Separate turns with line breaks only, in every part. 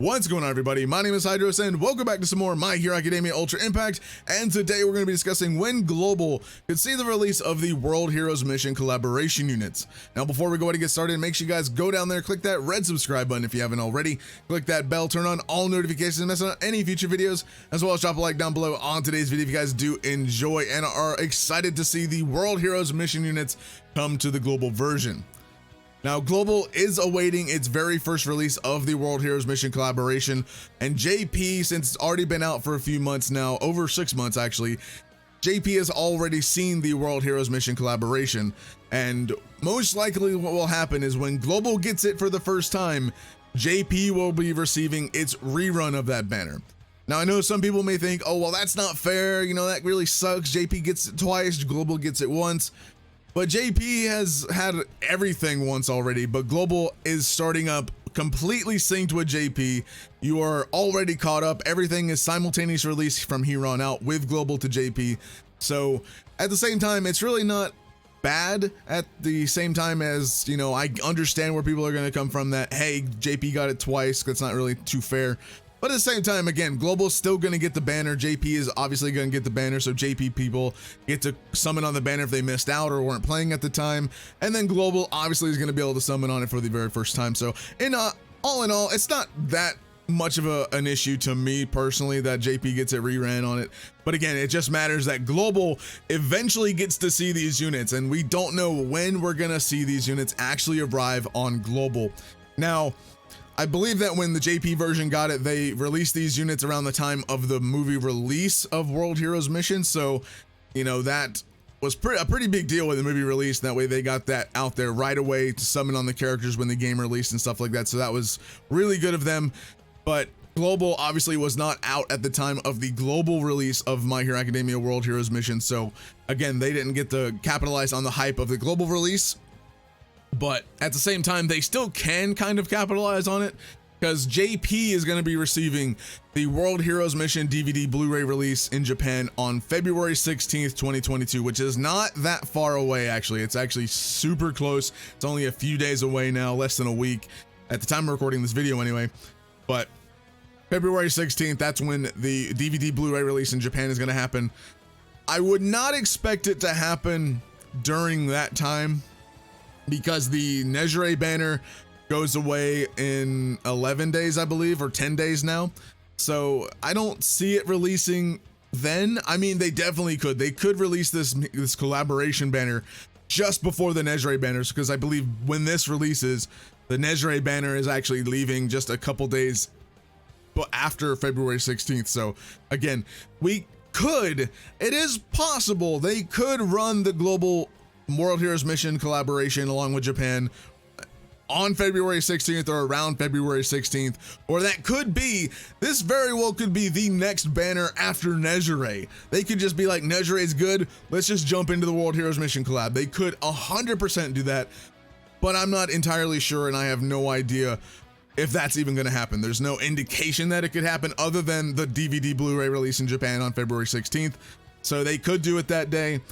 What's going on, everybody? My name is Hydros, and welcome back to some more My Hero Academia Ultra Impact. And today we're going to be discussing when Global could see the release of the World Heroes Mission collaboration units. Now, before we go ahead and get started, make sure you guys go down there, click that red subscribe button if you haven't already. Click that bell, turn on all notifications, and miss out on any future videos, as well as drop a like down below on today's video if you guys do enjoy and are excited to see the World Heroes Mission units come to the Global version. Now, Global is awaiting its very first release of the World Heroes Mission collaboration, and JP, since it's already been out for a few months now, over 6 months actually, JP has already seen the World Heroes Mission collaboration, and most likely what will happen is when Global gets it for the first time, JP will be receiving its rerun of that banner. Now, I know some people may think, oh, well, that's not fair, you know, that really sucks, JP gets it twice, Global gets it once. But JP has had everything once already, but Global is starting up completely synced with JP. You are already caught up. Everything is simultaneous release from here on out with Global to JP. So at the same time, it's really not bad. At the same time as, you know, I understand where people are going to come from that, hey, JP got it twice. That's not really too fair. But at the same time, again, Global's still going to get the banner. JP is obviously going to get the banner, so JP people get to summon on the banner if they missed out or weren't playing at the time. And then Global obviously is going to be able to summon on it for the very first time. So all in all, it's not that much of an issue to me personally that JP gets it reran on it. But again, it just matters that Global eventually gets to see these units, and we don't know when we're going to see these units actually arrive on Global. Now, I believe that when the JP version got it, they released these units around the time of the movie release of World Heroes Mission. So, you know, that was a pretty big deal with the movie release. That way they got that out there right away to summon on the characters when the game released and stuff like that. So that was really good of them. But Global obviously was not out at the time of the global release of My Hero Academia World Heroes Mission. So again, they didn't get to capitalize on the hype of the global release. But at the same time, they still can kind of capitalize on it because JP is going to be receiving the World Heroes Mission DVD Blu-ray release in Japan on February 16th, 2022, which is not that far away, actually. It's actually super close. It's only a few days away now, less than a week at the time of recording this video anyway. But February 16th, that's when the DVD Blu-ray release in Japan is going to happen. I would not expect it to happen during that time, because the Nejire banner goes away in 11 days, I believe, or 10 days now. So I don't see it releasing then. I mean, they definitely could. They could release this collaboration banner just before the Nejire banners, because I believe when this releases, the Nejire banner is actually leaving just a couple days after February 16th. So again, it is possible they could run the global World Heroes Mission collaboration along with Japan on February 16th or around February 16th, or this very well could be the next banner after Nejire. They could just be like, Nejire is good, let's just jump into the World Heroes Mission collab. They could 100% do that, but I'm not entirely sure, and I have no idea if that's even going to happen. There's no indication that it could happen other than the DVD Blu-ray release in Japan on February 16th. So they could do it that day.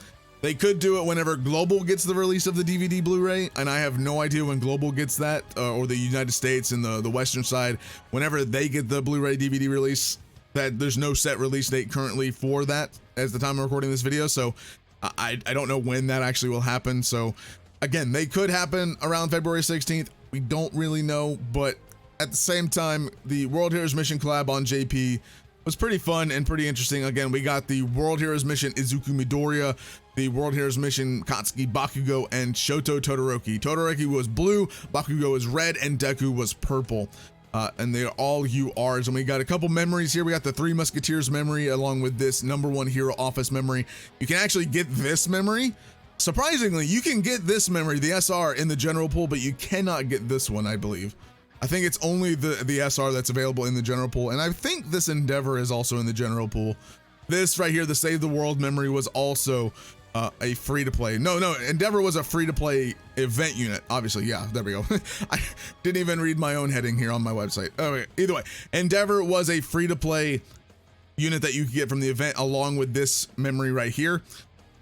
They could do it whenever Global gets the release of the DVD Blu-ray, and I have no idea when Global gets that, or the United States and the Western side, whenever they get the Blu-ray DVD release. That there's no set release date currently for that as the time of recording this video, so I don't know when that actually will happen. So again, they could happen around February 16th. We don't really know, but at the same time, the World Heroes Mission collab on JP was pretty fun and pretty interesting. Again, we got the World Heroes Mission Izuku Midoriya, the World Heroes Mission Katsuki Bakugo, and Shoto Todoroki. Todoroki was blue, Bakugo was red, and Deku was purple. And they are all URs. And we got a couple memories here. We got the Three Musketeers memory along with this #1 Hero Office memory. You can actually get this memory. Surprisingly, you can get this memory, the SR, in the general pool, but you cannot get this one, I believe. I think it's only the SR that's available in the general pool, and I think this Endeavor is also in the general pool. This right here, the Save the World memory, was also a free-to-play. No, Endeavor was a free-to-play event unit, obviously. Yeah, there we go. I didn't even read my own heading here on my website. Oh, wait. Either way, Endeavor was a free-to-play unit that you could get from the event along with this memory right here.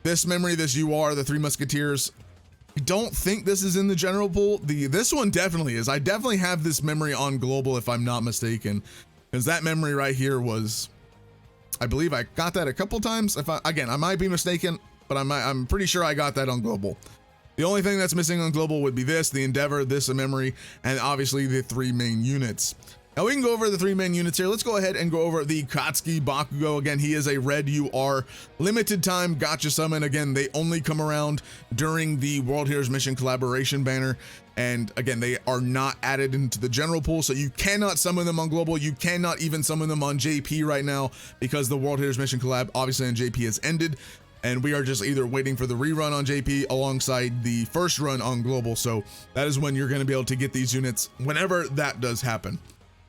This memory, this UR, the Three Musketeers, I don't think this is in the general pool. This one definitely is. I definitely have this memory on global if I'm not mistaken, because that memory right here was, I believe I got that a couple times. Again, I might be mistaken, but I'm pretty sure I got that on global. The only thing that's missing on global would be this, the Endeavor, this a memory, and obviously the 3 main units. Now we can go over the 3 main units here. Let's go ahead and go over the Katsuki Bakugo. Again, he is a red UR limited time gotcha summon. Again, they only come around during the World Heroes Mission collaboration banner. And again, they are not added into the general pool, so you cannot summon them on global. You cannot even summon them on JP right now because the World Heroes Mission collab obviously on JP has ended. And we are just either waiting for the rerun on JP alongside the first run on global. So that is when you're going to be able to get these units whenever that does happen.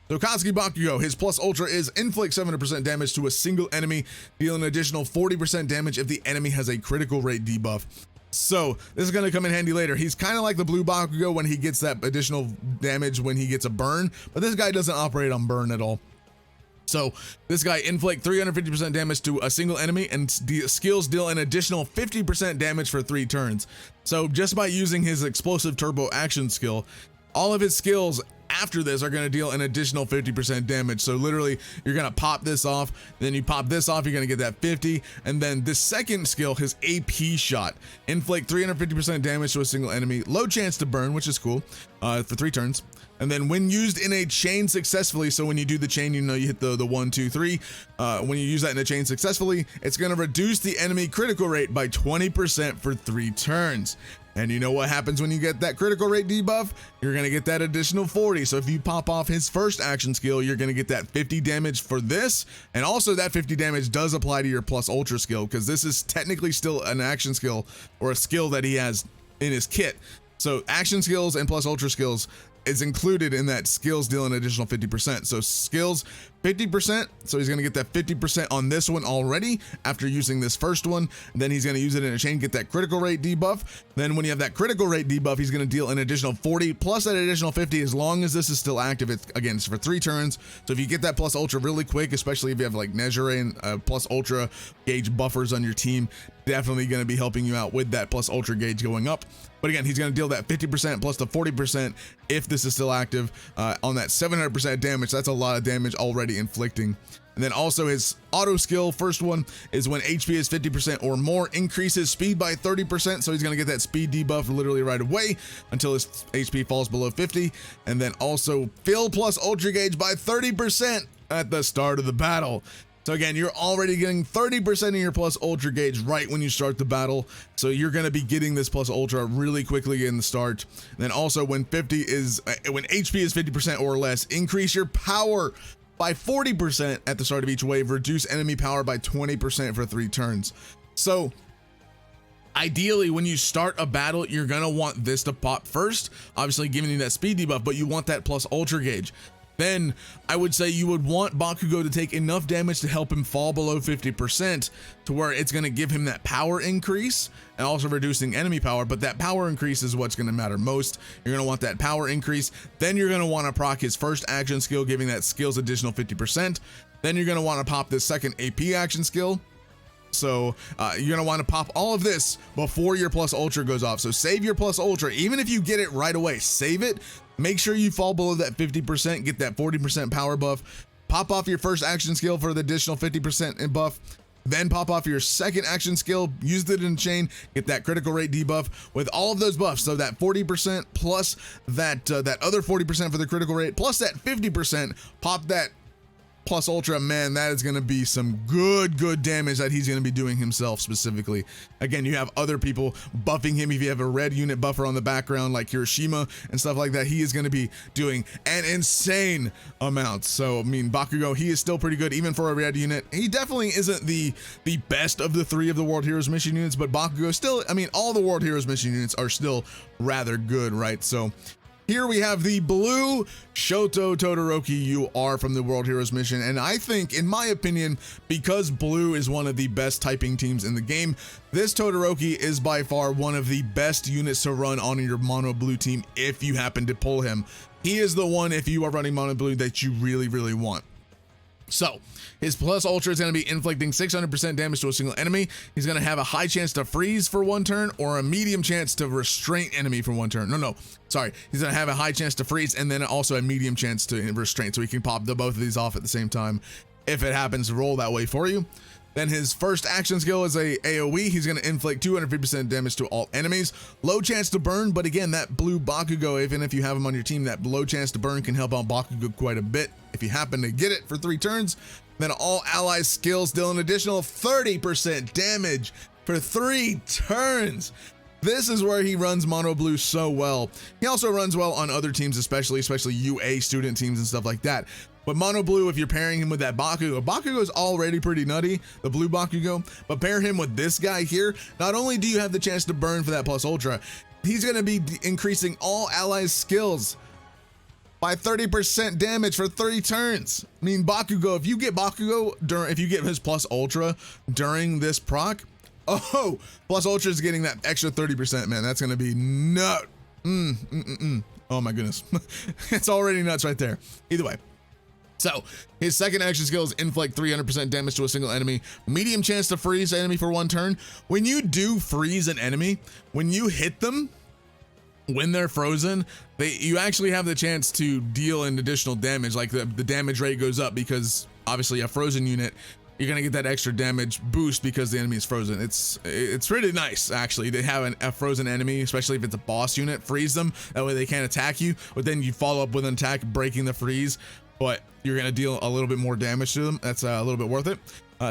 So Katsuki Bakugo, his plus ultra is inflict 700% damage to a single enemy, deal an additional 40% damage if the enemy has a critical rate debuff. So this is going to come in handy later. He's kind of like the blue Bakugo when he gets that additional damage when he gets a burn, but this guy doesn't operate on burn at all. So this guy inflict 350% damage to a single enemy, and skills deal an additional 50% damage for 3 turns. So just by using his explosive turbo action skill, all of his skills after this are going to deal an additional 50% damage. So literally you're going to pop this off, then you pop this off, you're going to get that 50. And then this second skill, his AP shot, inflict 350% damage to a single enemy, low chance to burn, which is cool, for 3 turns. And then when used in a chain successfully, so when you do the chain, you know, you hit the 1, 2, 3. When you use that in a chain successfully, it's going to reduce the enemy critical rate by 20% for 3 turns. And you know what happens when you get that critical rate debuff? You're going to get that additional 40. So if you pop off his first action skill, you're going to get that 50 damage for this. And also that 50 damage does apply to your plus ultra skill, because this is technically still an action skill or a skill that he has in his kit. So action skills and plus ultra skills is included in that skills deal an additional 50%. So skills 50%, so he's going to get that 50% on this one already after using this first one. Then he's going to use it in a chain, get that critical rate debuff. Then when you have that critical rate debuff, he's going to deal an additional 40 plus that additional 50 as long as this is still active. It's again, it's for 3 turns. So if you get that plus ultra really quick, especially if you have like Nejire and plus ultra gauge buffers on your team, definitely going to be helping you out with that plus ultra gauge going up. But again, he's going to deal that 50% plus the 40% if this is still active on that 700% damage. That's a lot of damage already inflicting. And then also his auto skill, first one, is when HP is 50% or more, increases speed by 30%. So he's going to get that speed debuff literally right away until his HP falls below 50. And then also fill plus ultra gauge by 30% at the start of the battle. So again, you're already getting 30% of your plus ultra gauge right when you start the battle. So you're going to be getting this plus ultra really quickly in the start. And then also when HP is 50% or less, increase your power by 40% at the start of each wave, reduce enemy power by 20% for 3 turns. So ideally, when you start a battle, you're going to want this to pop first, obviously giving you that speed debuff, but you want that plus ultra gauge. Then I would say you would want Bakugo to take enough damage to help him fall below 50% to where it's going to give him that power increase and also reducing enemy power. But that power increase is what's going to matter most. You're going to want that power increase. Then you're going to want to proc his first action skill, giving that skill's additional 50%. Then you're going to want to pop this second AP action skill. So you're going to want to pop all of this before your plus ultra goes off. So save your plus ultra. Even if you get it right away, save it. Make sure you fall below that 50%, get that 40% power buff, pop off your first action skill for the additional 50% buff, then pop off your second action skill, use it in a chain, get that critical rate debuff with all of those buffs. So that 40% plus that other 40% for the critical rate, plus that 50%, pop that plus ultra, man, that is going to be some good damage that he's going to be doing himself specifically. Again, you have other people buffing him. If you have a red unit buffer on the background like Hiroshima and stuff like that, he is going to be doing an insane amount. So I mean, Bakugo, he is still pretty good even for a red unit. He definitely isn't the best of the 3 of the World Heroes mission units, but Bakugo still, I mean, all the World Heroes mission units are still rather good, right? So here we have the blue Shoto Todoroki UR from the World Heroes mission. And I think, in my opinion, because blue is one of the best typing teams in the game, this Todoroki is by far one of the best units to run on your mono blue team if you happen to pull him. He is the one, if you are running mono blue, that you really want. So his plus ultra is going to be inflicting 600% damage to a single enemy. He's going to have a high chance to freeze for 1 turn or a medium chance to restrain enemy for 1 turn. No, sorry. He's going to have a high chance to freeze and then also a medium chance to restrain. So he can pop both of these off at the same time if it happens to roll that way for you. Then his first action skill is a AoE. He's going to inflict 250% damage to all enemies. Low chance to burn, but again, that blue Bakugo, even if you have him on your team, that low chance to burn can help out Bakugo quite a bit if you happen to get it for 3 turns. Then all allies skills deal an additional 30% damage for 3 turns. This is where he runs mono blue so well. He also runs well on other teams, especially UA student teams and stuff like that. But mono blue, if you're pairing him with that Bakugo is already pretty nutty, the blue Bakugo, but pair him with this guy here, not only do you have the chance to burn for that plus ultra, he's going to be increasing all allies skills by 30% damage for 30 turns. I mean, Bakugo, if you get Bakugo if you get his plus ultra during this proc, oh, plus ultra is getting that extra 30%, man. That's going to be nut. Oh my goodness. It's already nuts right there. Either way. So his second action skill is inflict 300% damage to a single enemy, medium chance to freeze the enemy for 1 turn. When you do freeze an enemy, when you hit them, when they're frozen, you actually have the chance to deal an additional damage. Like the damage rate goes up because obviously a frozen unit, you're gonna get that extra damage boost because the enemy is frozen. It's pretty nice actually. They have a frozen enemy, especially if it's a boss unit, freeze them. That way they can't attack you, but then you follow up with an attack breaking the freeze, but you're gonna deal a little bit more damage to them. That's a little bit worth it.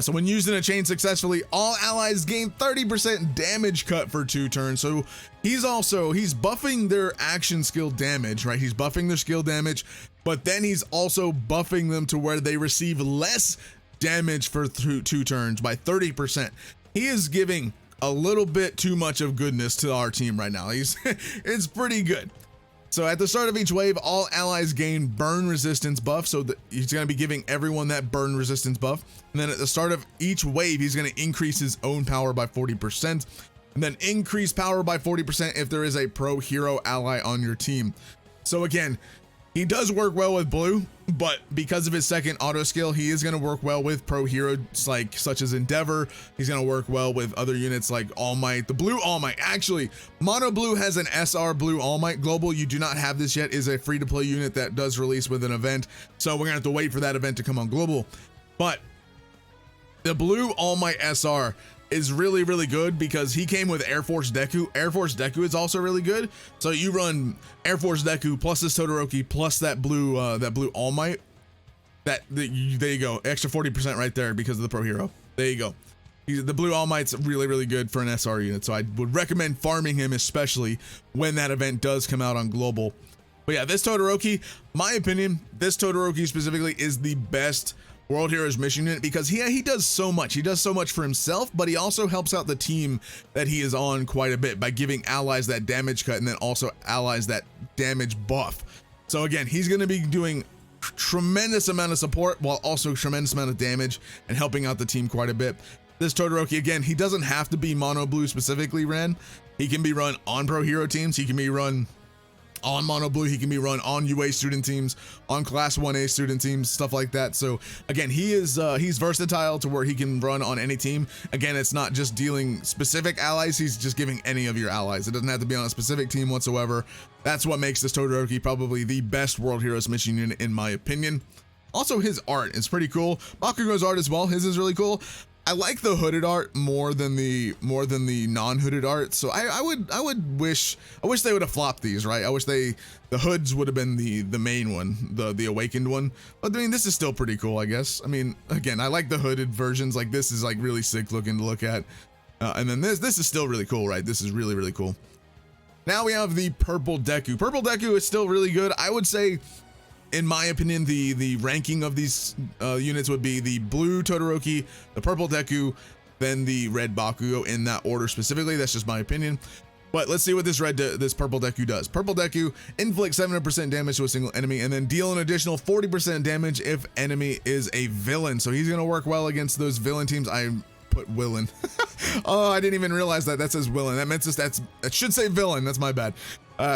So when using a chain successfully, all allies gain 30% damage cut for 2 turns. So he's buffing their action skill damage, right? He's buffing their skill damage, but then he's also buffing them to where they receive less damage for 2 turns by 30%. He is giving a little bit too much of goodness to our team right now. It's pretty good. So at the start of each wave, all allies gain burn resistance buff. So he's going to be giving everyone that burn resistance buff. And then at the start of each wave, he's going to increase his own power by 40%. And then increase power by 40% if there is a pro hero ally on your team. So again, he does work well with blue, but because of his second auto skill, he is going to work well with pro heroes such as Endeavor. He's going to work well with other units like All Might. The blue All Might, actually, Mono Blue has an SR Blue All Might. Global, you do not have this yet, is a free-to-play unit that does release with an event. So we're going to have to wait for that event to come on Global. But the blue All Might SR is really, really good because he came with Air Force Deku. Air Force Deku is also really good. So you run Air Force Deku plus this Todoroki plus that blue All Might. There you go, extra 40% right there because of the pro hero. There you go. The blue All Might's really, really good for an SR unit. So I would recommend farming him, especially when that event does come out on Global. But yeah, this Todoroki, my opinion, this Todoroki specifically is the best World Heroes mission unit because he does so much. He does so much for himself, but he also helps out the team that he is on quite a bit by giving allies that damage cut and then also allies that damage buff. So again, he's going to be doing tremendous amount of support while also tremendous amount of damage and helping out the team quite a bit. This Todoroki, again, he doesn't have to be mono blue specifically ran. He can be run on pro hero teams. He can be run on mono blue. He can be run on UA student teams, on class 1A student teams, stuff like that. So again, he's versatile to where he can run on any team. Again, it's not just dealing specific allies. He's just giving any of your allies. It doesn't have to be on a specific team whatsoever. That's what makes this Todoroki probably the best World Heroes mission unit in my opinion. Also, his art is pretty cool. Bakugo's art as well. His is really cool. I like the hooded art more than the non-hooded art. So I wish they would have flopped these, right? I wish the hoods would have been the main one, the awakened one. But I mean, this is still pretty cool, I guess. I mean, again, I like the hooded versions. Like this is like really sick looking to look at. And then this is still really cool, right? This is really, really cool. Now we have the purple Deku. Purple Deku is still really good. I would say, in my opinion, the ranking of these units would be the blue Todoroki, the purple Deku, then the red Bakugo in that order specifically. That's just my opinion. But let's see what this purple Deku does. Purple Deku inflicts 700% damage to a single enemy and then deal an additional 40% damage if enemy is a villain. So he's gonna work well against those villain teams. I put villain. Oh, I didn't even realize that says villain. That should say villain. That's my bad.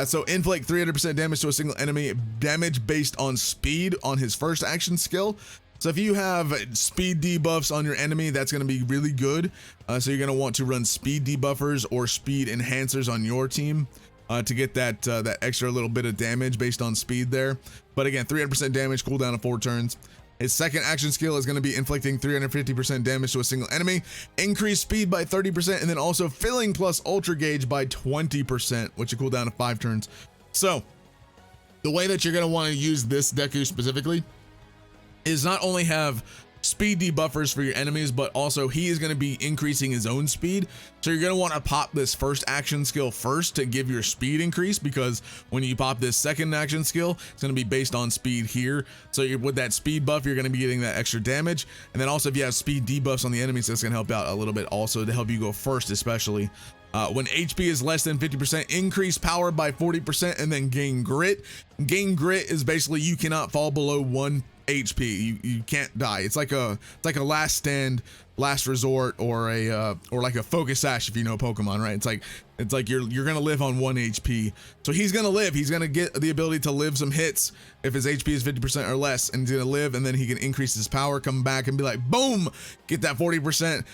So inflict 300% damage to a single enemy, damage based on speed on his first action skill. So if you have speed debuffs on your enemy, that's going to be really good. So you're going to want to run speed debuffers or speed enhancers on your team to get that that extra little bit of damage based on speed there. But again, 300% damage, cooldown of 4 turns. His second action skill is going to be inflicting 350% damage to a single enemy, increase speed by 30%, and then also filling plus ultra gauge by 20%, which will cool down to 5 turns. So the way that you're going to want to use this Deku specifically is not only have speed debuffers for your enemies, but also he is going to be increasing his own speed. So you're going to want to pop this first action skill first to give your speed increase, because when you pop this second action skill, it's going to be based on speed here. So with that speed buff, you're going to be getting that extra damage. And then also if you have speed debuffs on the enemies, that's going to help out a little bit also to help you go first, especially. When HP is less than 50%, increase power by 40%, and then gain grit. Gain grit is basically you cannot fall below 1 HP. You can't die. It's like a last stand, last resort, or like a focus sash if you know Pokemon, right? It's like you're gonna live on 1 HP. So he's gonna live. He's gonna get the ability to live some hits if his HP is 50% or less, and he's gonna live, and then he can increase his power, come back, and be like, boom, get that 40%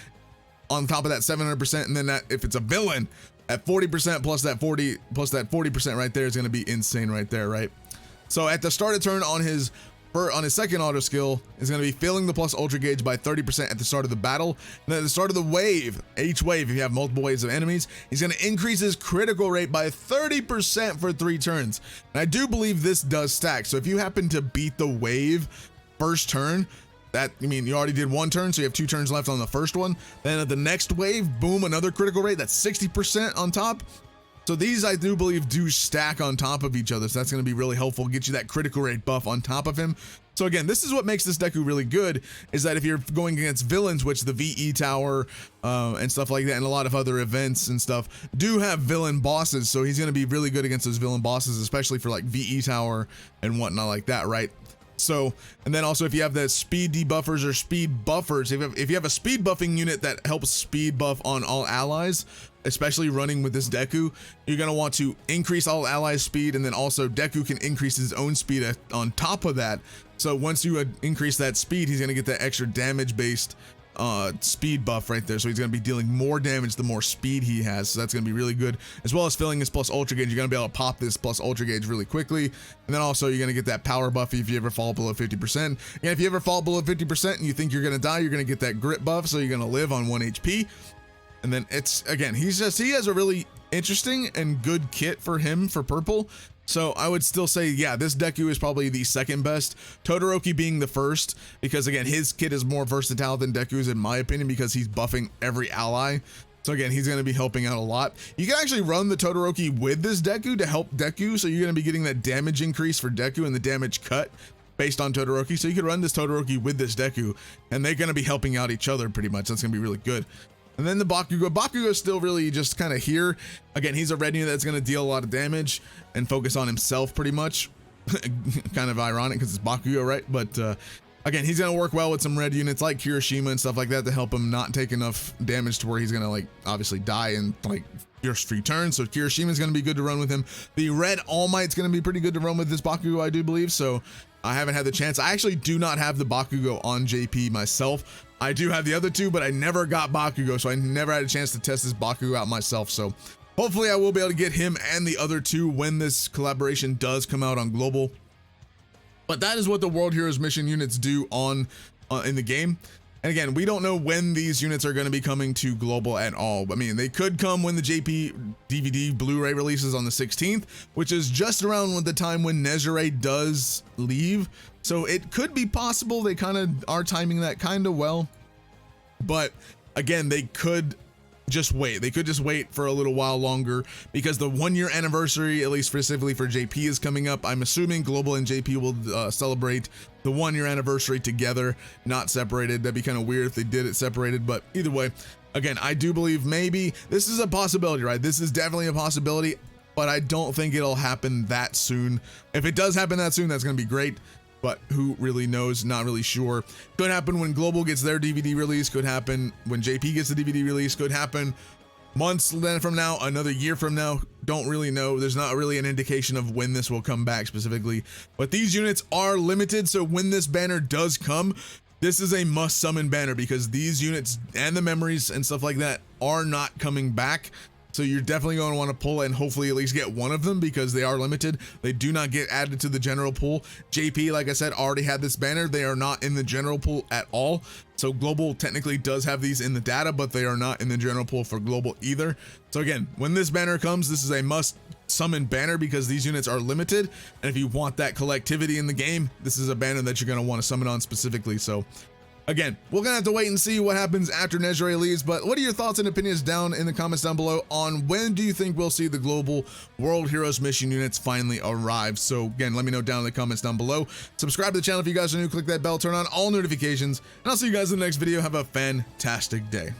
on top of that 700%, and then that if it's a villain at 40% plus that 40% right there is gonna be insane right there, right? So at the start of turn on his second auto skill is going to be filling the plus ultra gauge by 30% at the start of the battle. And then at the start of the wave, each wave, if you have multiple waves of enemies, he's going to increase his critical rate by 30% for 3 turns. And I do believe this does stack. So if you happen to beat the wave first turn, you already did 1 turn, so you have 2 turns left on the first one. Then at the next wave, boom, another critical rate. That's 60% on top. So these, I do believe, do stack on top of each other. So that's going to be really helpful, get you that critical rate buff on top of him. So again, this is what makes this Deku really good, is that if you're going against villains, which the VE Tower and stuff like that, and a lot of other events and stuff do have villain bosses. So he's going to be really good against those villain bosses, especially for like VE Tower and whatnot like that, right? So, and then also if you have the speed debuffers or speed buffers, if you have a speed buffing unit that helps speed buff on all allies, especially running with this Deku, you're going to want to increase all allies speed, and then also Deku can increase his own speed on top of that. So once you increase that speed, he's going to get that extra damage based speed buff right there. So he's going to be dealing more damage the more speed he has. So that's going to be really good, as well as filling his plus ultra gauge. You're going to be able to pop this plus ultra gauge really quickly. And then also you're going to get that power buff if you ever fall below 50%. And if you ever fall below 50% and you think you're going to die, you're going to get that grit buff. So you're going to live on 1 HP. And then it's, again, he has a really interesting and good kit for him for purple. So I would still say, yeah, this Deku is probably the second best, Todoroki being the first, because again, his kit is more versatile than Deku's in my opinion, because he's buffing every ally. So again, he's going to be helping out a lot. You can actually run the Todoroki with this Deku to help Deku. So you're going to be getting that damage increase for Deku and the damage cut based on Todoroki. So you could run this Todoroki with this Deku, and they're going to be helping out each other pretty much. That's going to be really good. And then the Bakugo is still really just kind of here. Again, he's a red unit that's going to deal a lot of damage and focus on himself pretty much. Kind of ironic because it's Bakugo, right? But again, he's going to work well with some red units like Kirishima and stuff like that to help him not take enough damage to where he's going to like obviously die in like first 3 turns. So Kirishima is going to be good to run with him. The red All Might's going to be pretty good to run with this Bakugo, I do believe. So I haven't had the chance. I actually do not have the Bakugo on JP myself. I do have the other 2, but I never got Bakugo, so I never had a chance to test this Bakugo out myself. So hopefully I will be able to get him and the other 2 when this collaboration does come out on global. But that is what the World Heroes mission units do on in the game. And again, we don't know when these units are going to be coming to global at all. I mean, they could come when the JP DVD Blu-ray releases on the 16th, which is just around the time when Nezure does leave. So it could be possible. They kind of are timing that kind of well. But again, they could just wait. They could just wait for a little while longer, because the 1-year anniversary, at least specifically for JP, is coming up. I'm assuming Global and JP will celebrate the 1-year anniversary together, not separated. That'd be kind of weird if they did it separated, but either way, again, I do believe maybe this is a possibility, right? This is definitely a possibility, but I don't think it'll happen that soon. If it does happen that soon, that's going to be great. But who really knows? Not really sure. Could happen when Global gets their DVD release. Could happen when JP gets the DVD release. Could happen months then from now, another year from now. Don't really know. There's not really an indication of when this will come back specifically. But these units are limited. So when this banner does come, this is a must summon banner because these units and the memories and stuff like that are not coming back. So you're definitely going to want to pull and hopefully at least get one of them because they are limited. They do not get added to the general pool. JP, like I said, already had this banner. They are not in the general pool at all. So global technically does have these in the data, but they are not in the general pool for global either. So again, when this banner comes, this is a must summon banner because these units are limited. And if you want that collectivity in the game, this is a banner that you're going to want to summon on specifically. So again, we're gonna have to wait and see what happens after Nezare leaves, but what are your thoughts and opinions down in the comments down below on when do you think we'll see the global World Heroes mission units finally arrive? So again, let me know down in the comments down below. Subscribe to the channel if you guys are new, click that bell, turn on all notifications, and I'll see you guys in the next video. Have a fantastic day.